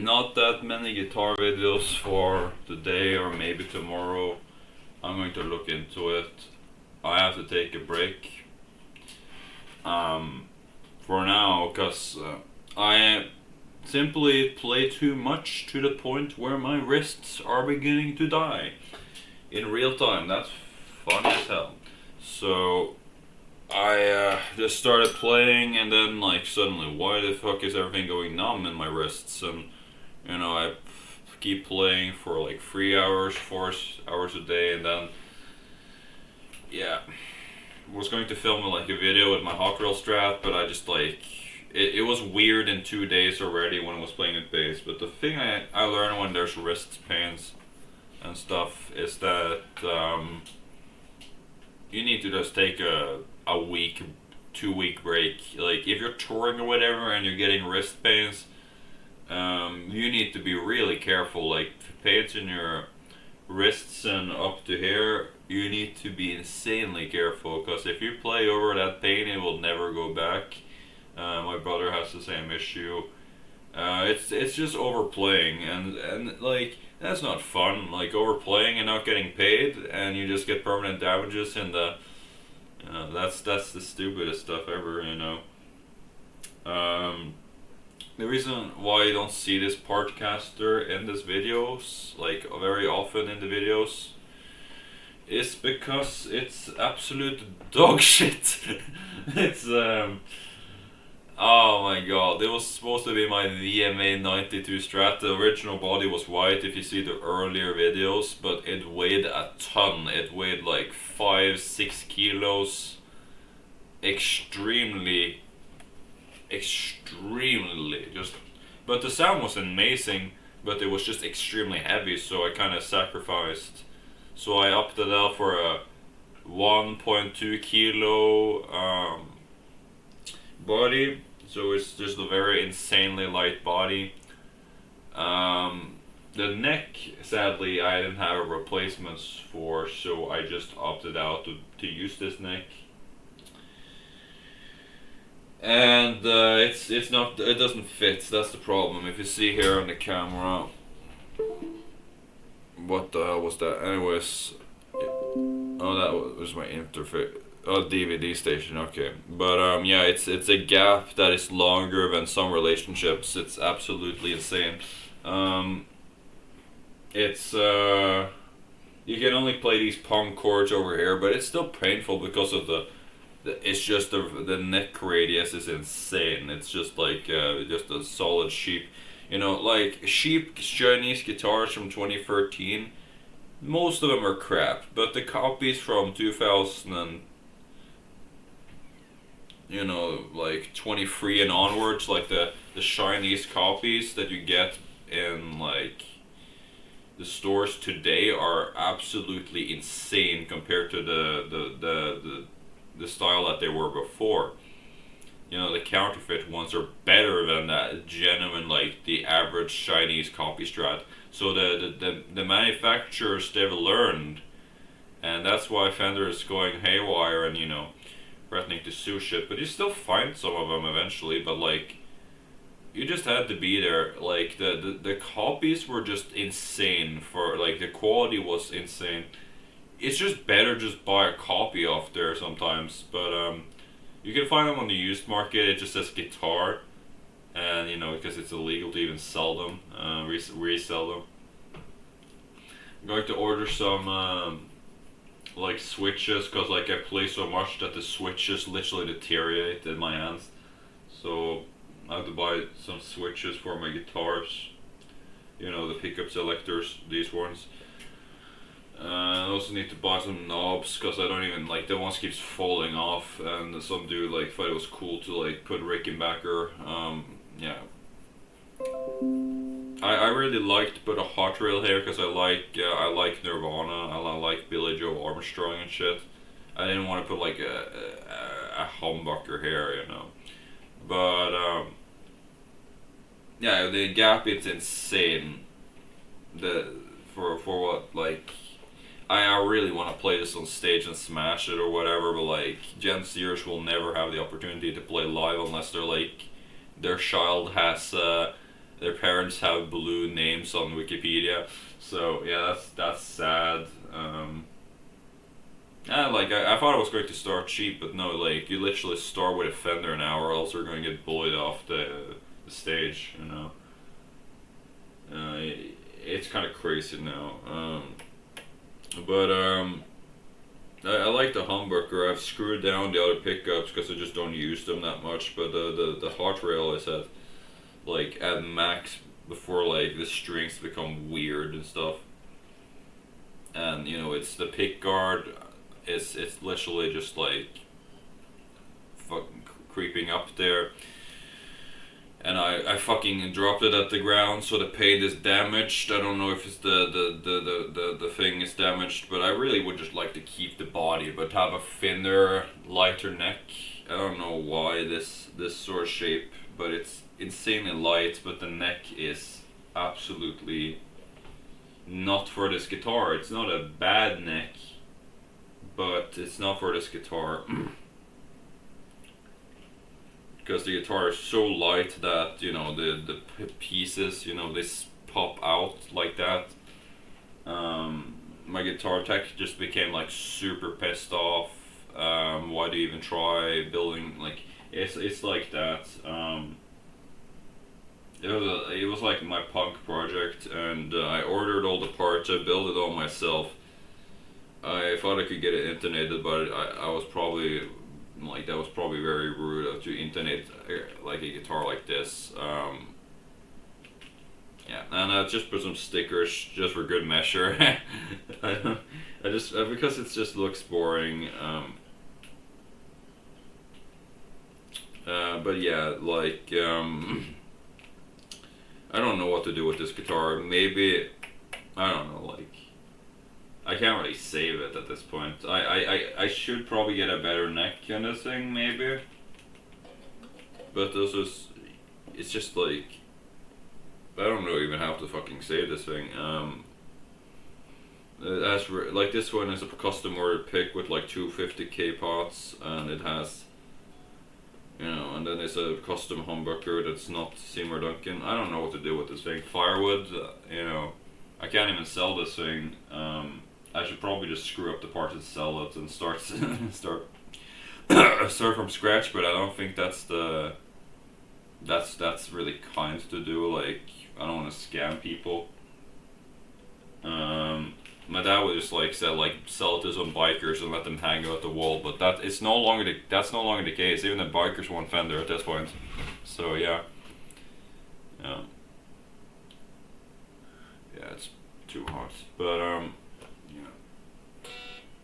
not that many guitar videos for today or maybe tomorrow. I'm going to look into it. I have to take a break for now because I simply play too much to the point where my wrists are beginning to die in real time. That's fun as hell. So I just started playing, and then like suddenly, why the fuck is everything going numb in my wrists? And I keep playing for like 3 hours, 4 hours a day, and then yeah, was going to film like a video with my Hotrail Strat, but I just like it was weird in 2 days already when I was playing with bass. But the thing I learned when there's wrist pains and stuff is that you need to just take a week, 2 week break. Like if you're touring or whatever and you're getting wrist pains, you need to be really careful. Like pains in your wrists and up to here, you need to be insanely careful because if you play over that pain, it will never go back. My brother has the same issue. It's just overplaying, and like that's not fun. Like overplaying and not getting paid, and you just get permanent damages in the. That's the stupidest stuff ever. The reason why you don't see this partcaster in these videos, like very often in the videos, is because it's absolute dog shit. It's oh my god, it was supposed to be my VMA 92 Strat. The original body was white if you see the earlier videos, but it weighed a ton. It weighed like 5-6 kilos. Extremely just, but the sound was amazing, but it was just extremely heavy, so I kind of sacrificed. So I upped it out for a 1.2 kilo body, so it's just a very insanely light body. The neck, sadly, I didn't have replacements for, so I just opted out to use this neck. And it's not, it doesn't fit. That's the problem. If you see here on the camera, what the hell was that? Anyways, oh, that was my interface. Oh, DVD station. Okay, but yeah, it's a gap that is longer than some relationships. It's absolutely insane. It's you can only play these pong chords over here, but it's still painful because of it's just the neck radius is insane. It's just like just a solid sheep. Like cheap Chinese guitars from 2013. Most of them are crap, but the copies from 2000 and like 23 and onwards, like the Chinese copies that you get in like the stores today are absolutely insane compared to the style that they were before. The counterfeit ones are better than that genuine, like the average Chinese copy Strat. So the manufacturers, they've learned, and that's why Fender is going haywire and threatening to sue shit. But you still find some of them eventually. But like, you just had to be there. Like the copies were just insane. For like the quality was insane. It's just better just buy a copy off there sometimes. But you can find them on the used market. It just says guitar, and because it's illegal to even sell them, resell them. I'm going to order some like switches, because like I play so much that the switches literally deteriorate in my hands. So I have to buy some switches for my guitars. The pickup selectors, these ones. I also need to buy some knobs, because I don't even like, the ones keeps falling off, and some dude like thought it was cool to like put Rickenbacker. Yeah, I really liked put a Hotrail here because I like Nirvana, I like Billy Joe Armstrong and shit. I didn't want to put like a humbucker here, but yeah, the gap is insane. For what, like, I really want to play this on stage and smash it or whatever, but like Gen Zers will never have the opportunity to play live unless they're like their child has their parents have blue names on Wikipedia. So yeah, that's sad. I thought I was going to start cheap, but no, like you literally start with a Fender now, or else you're going to get bullied off the stage. You know, it's kind of crazy now. But I like the humbucker. I've screwed down the other pickups because I just don't use them that much. But the Hotrail is at max before like the strings become weird and stuff. And you know, it's the pick guard. It's literally just like fucking creeping up there. And I fucking dropped it at the ground, so the paint is damaged. I don't know if it's the thing is damaged, but I really would just like to keep the body, but have a thinner, lighter neck. I don't know why this sort of shape, but it's insanely light, but the neck is absolutely not for this guitar. It's not a bad neck, but it's not for this guitar. Because the guitar is so light that, you know, the pieces, you know, they pop out like that. My guitar tech just became like super pissed off. Why do you even try building, like, it's like that. It was like my punk project, and I ordered all the parts. I built it all myself. I thought I could get it intonated, but I was probably like, that was probably very rude to intonate like a guitar like this. Yeah, and I just put some stickers just for good measure. I just because it just looks boring. But yeah, like I don't know what to do with this guitar. Maybe I don't know, like I can't really save it at this point. I should probably get a better neck on this thing, maybe. But this is, it's just like, I don't know even how to fucking save this thing. It has, like this one is a custom ordered pick with like 250k pots, and it has, you know, and then it's a custom humbucker that's not Seymour Duncan. I don't know what to do with this thing. Firewood, you know, I can't even sell this thing. I should probably just screw up the parts and sell it and start start from scratch. But I don't think that's really kind to do. Like, I don't want to scam people. My dad would just like sell it to some bikers and let them hang out the wall. But that's no longer the case. Even the bikers want Fender at this point. So yeah, yeah, yeah. It's too hot, but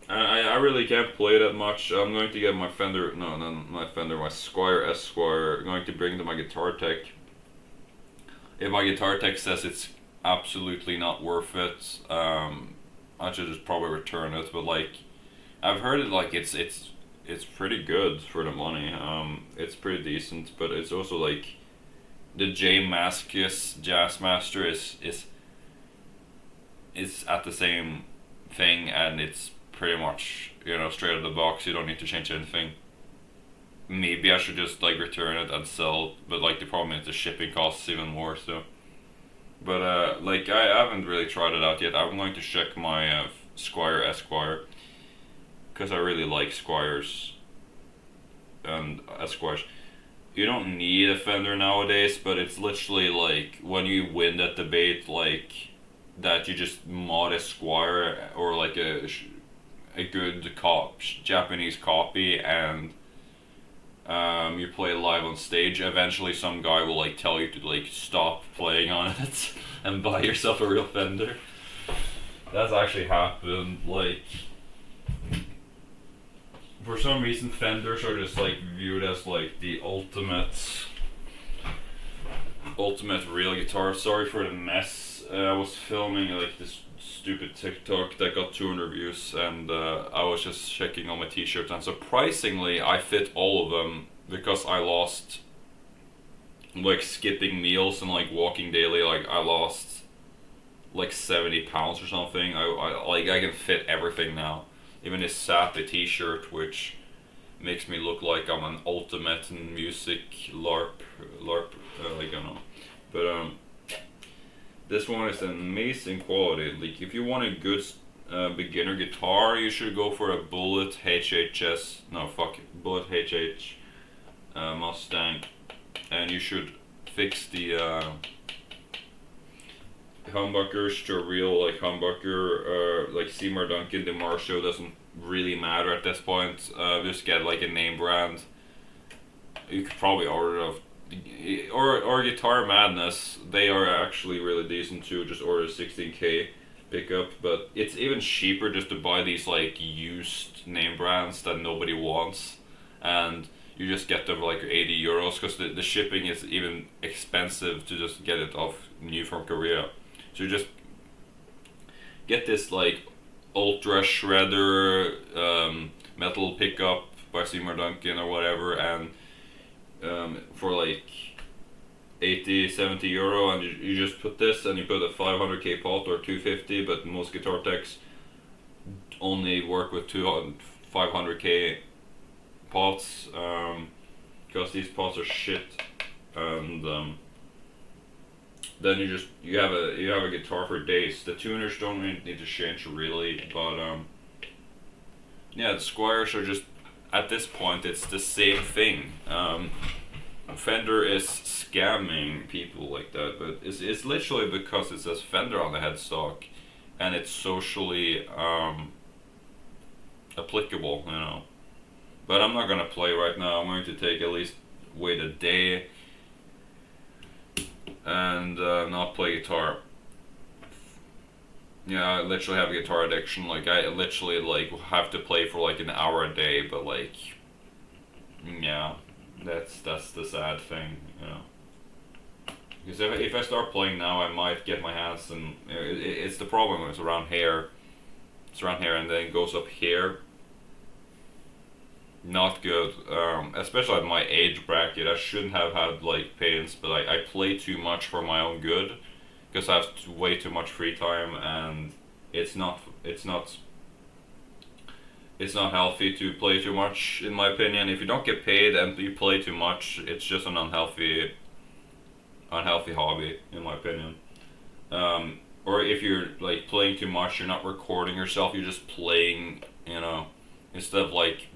I really can't play that much. I'm going to get my Fender, no, not my Fender, my Squier S Squier. I'm going to bring to my guitar tech. If my guitar tech says it's absolutely not worth it, I should just probably return it. But like, I've heard it like it's pretty good for the money. It's pretty decent, but it's also like the J Mascis Jazzmaster is at the same thing, and it's pretty much, you know, straight out of the box. You don't need to change anything. Maybe I should just like return it and sell, but like the problem is the shipping costs even more. So, but like I haven't really tried it out yet. I'm going to check my Squier Esquire, because I really like Squiers and Esquires. You don't need a Fender nowadays, but it's literally like when you win that debate, like that you just mod a Squier or like a good Japanese copy, and you play live on stage. Eventually some guy will like tell you to like stop playing on it and buy yourself a real Fender. That's actually happened. Like, for some reason Fenders are just like viewed as like the ultimate real guitar. Sorry for the mess. I was filming like this stupid TikTok that got 200 views, and I was just checking all my t-shirts, and surprisingly I fit all of them, because I lost, like, skipping meals and like walking daily, like I lost like 70 pounds or something. I can fit everything now, even this sappy t-shirt, which makes me look like I'm an ultimate music LARP, like, I don't know, but This one is an amazing quality. Like if you want a good beginner guitar, you should go for a Bullet HHS. No, fuck it, Bullet HH Mustang, and you should fix the humbuckers to a real like humbucker, like Seymour Duncan. The Marshall doesn't really matter at this point. Just get like a name brand. You could probably order it off, or Guitar Madness. They are actually really decent too. Just order 16K pickup, but it's even cheaper just to buy these like used name brands that nobody wants, and you just get them for like 80 euros because the shipping is even expensive to just get it off new from Korea. So you just get this like ultra shredder metal pickup by Seymour Duncan or whatever, and for like 80-70 euro, and you just put this and you put a 500k pot or 250, but most guitar techs only work with 500k pots, because these pots are shit, and then you have a guitar for days. The tuners don't need to change really, but yeah, the Squires are just, at this point it's the same thing. Fender is scamming people like that, but it's literally because it says Fender on the headstock, and it's socially applicable, you know. But I'm not gonna play right now. I'm going to take at least wait a day and not play guitar. Yeah, I literally have a guitar addiction. Like I literally like have to play for like an hour a day, but like, yeah, that's the sad thing, you know. Because if I start playing now, I might get my hands, and it's the problem. It's around here. It's around here, and then it goes up here. Not good, especially at my age bracket. I shouldn't have had like pains, but I play too much for my own good, because I have way too much free time, and it's not healthy to play too much, in my opinion. If you don't get paid and you play too much, it's just an unhealthy hobby, in my opinion. Or if you're like playing too much, you're not recording yourself, you're just playing, you know, instead of like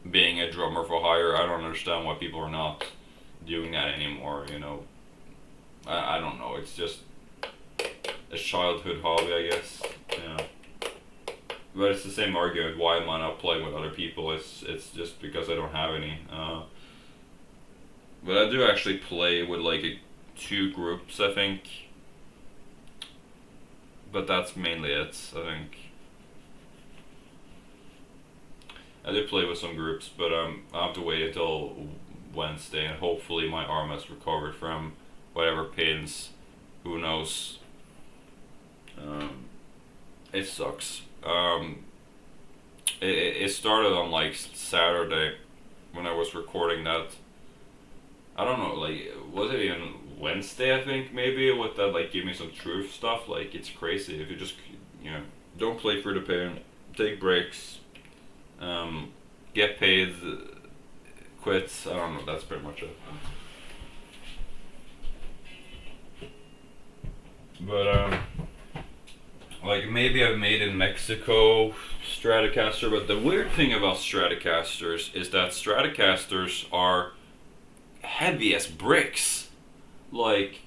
being a drummer for hire. I don't understand why people are not doing that anymore, you know. I don't know, it's just a childhood hobby, I guess, you know. But it's the same argument, why am I not playing with other people? It's just because I don't have any. But I do actually play with like two groups, I think. But that's mainly it, I think. I do play with some groups, but I have to wait until Wednesday, and hopefully my arm has recovered from whatever pains. Who knows? It sucks. It started on like Saturday when I was recording that. I don't know, like, was it even Wednesday, I think, maybe, with that, like, give me some truth stuff? Like, it's crazy. If you just, you know, don't play for the pain, take breaks, get paid, quit. I don't know, that's pretty much it. But, like, maybe I've made in Mexico Stratocaster, but the weird thing about Stratocasters is that Stratocasters are heavy as bricks. Like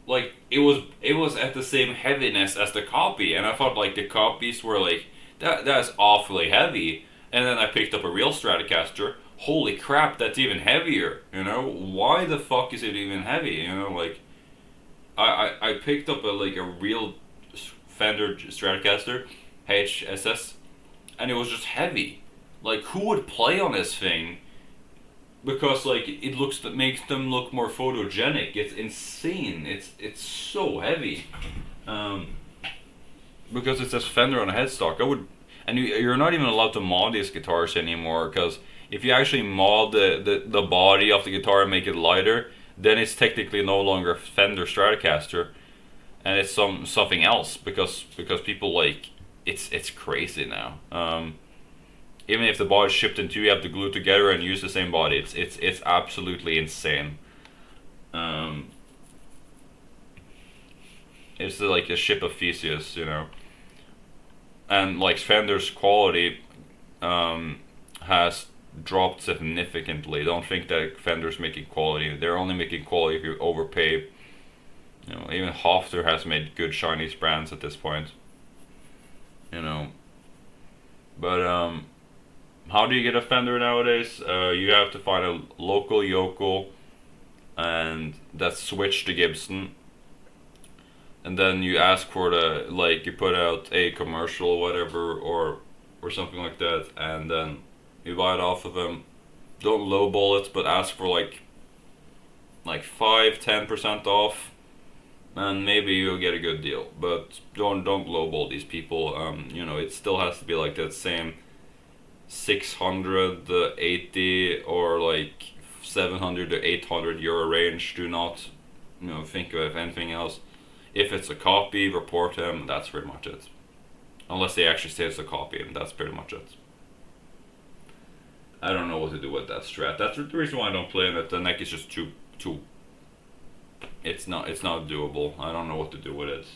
it was at the same heaviness as the copy, and I thought like the copies were like that's awfully heavy, and then I picked up a real Stratocaster. Holy crap, that's even heavier, you know. Why the fuck is it even heavy, you know? Like I picked up a real Fender Stratocaster HSS, and it was just heavy. Like, who would play on this thing? Because like that makes them look more photogenic. It's insane. It's so heavy. Because it says Fender on a headstock. And you're not even allowed to mod these guitars anymore. Because if you actually mod the body of the guitar and make it lighter, then it's technically no longer a Fender Stratocaster, and it's something else. Because people like it's crazy now. Even if the body's shipped in two, you have to glue together and use the same body. It's absolutely insane. It's it's like a ship of Theseus, you know. And like Fender's quality has dropped significantly. Don't think that Fender's making quality. They're only making quality if you overpay. You know, even Hofstra has made good Chinese brands at this point. You know, but how do you get a Fender nowadays? You have to find a local yokel, and that's switched to Gibson. And then you ask for the like you put out a commercial or whatever or something like that, and then you buy it off of them. Don't lowball it, but ask for like 5-10% off, and maybe you'll get a good deal. But don't lowball these people. You know, it still has to be like that same 680 or like 700 to 800 euro range. Do not, you know, think of anything else. If it's a copy, report him. That's pretty much it. Unless they actually say it's a copy, and that's pretty much it. I don't know what to do with that Strat. That's the reason why I don't play in it. The neck is just too. It's not doable. I don't know what to do with it.